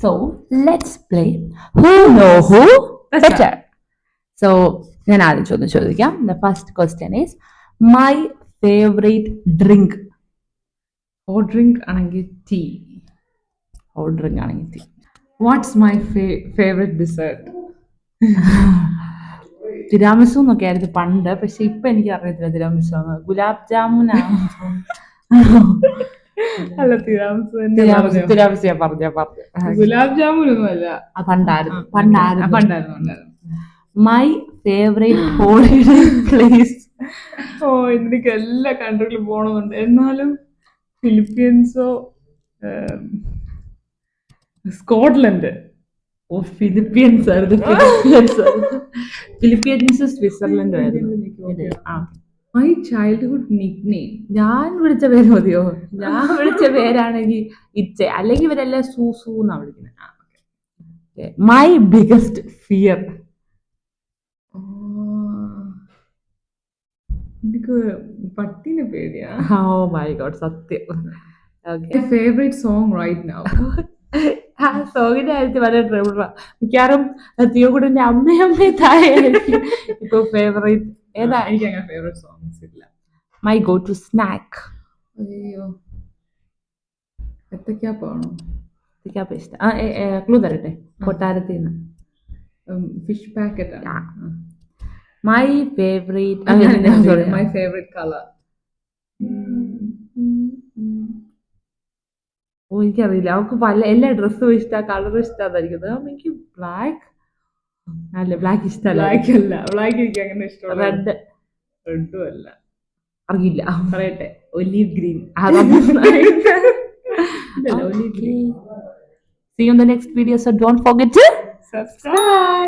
So let's play Who Know Who Better. So ഞാൻ ആദ്യം ചോദിക്കാം. The first question is my favorite drink. Hot drink ആണെങ്കിൽ tea. Hot drink ആണെങ്കിൽ tea. What's my favourite dessert? Tiramisu എന്നൊക്കെ ആയിരുന്നു പണ്ട്, പക്ഷെ ഇപ്പൊ എനിക്ക് അറിയത്തില്ല തിരാമിസു ആണ്. ഗുലാബ് ജാമുൻ അല്ല, തിരാമിസു ഞാൻ പറഞ്ഞ ഗുലാബ് ജാമുൻ ഒന്നും അല്ല. പണ്ടായിരുന്നു. My favourite holiday place. ഓ, എനിക്ക് എല്ലാ കൺട്രിയിലും പോകണമെന്നുണ്ട്. എന്നാലും ഫിലിപ്പീൻസോ സ്കോട്ട്ലൻഡ്. ഓ, ഫിലിപ്പീൻസ് സ്വിറ്റ്സർലൻഡ് ആയിരുന്നു. My childhood nickname. ഞാൻ വിളിച്ച പേര് മതിയോ? ഞാൻ വിളിച്ച പേരാണെങ്കിൽ ഇച്ച, അല്ലെങ്കിൽ ഇവരെല്ലാം സൂസു എന്നാ വിളിക്കുന്നത്. My biggest fear. എനിക്ക് പട്ടിനെ പേടിയാ. ഓ മൈ ഗോഡ്, സത്യം. My favorite song right now. ആ സോങ്ങിന്റെ കാര്യത്തിൽ വളരെ ട്രബിളാ. മിക്കവാറും തിയോകുടന്റെ അമ്മയമ്മേ തായായിരിക്കും ഇപ്പൊ ഫേവറേറ്റ്. ഏതാ? എനിക്ക് അങ്ങനെ ഫേവറേറ്റ് സോങ്സ് ഇല്ല. My go to snack. അയ്യോ, എത്തക്കാപ്പാണോ? എത്തക്കാപ്പ ഇഷ്ടം. ക്ലൂ തരട്ടെ? കൊട്ടാരത്തിൽ നിന്ന്. Fish packet. My favourite my favourite colour. ഓ, എനിക്കറിയില്ല. അവൾക്ക് പല എല്ലാ ഡ്രസ്സും ഇഷ്ടം, കളറും ഇഷ്ടമായിരിക്കുന്നത്. എനിക്ക് ബ്ലാക്ക് അല്ല, ബ്ലാക്ക് ഇഷ്ടമല്ല. ബ്ലാക്ക് എനിക്ക് അങ്ങനെ ഇഷ്ടമല്ല. റെഡും അല്ല. അറിയില്ല, പറയട്ടെ, olive green. Olive green. See you in the next video, so don't forget to subscribe.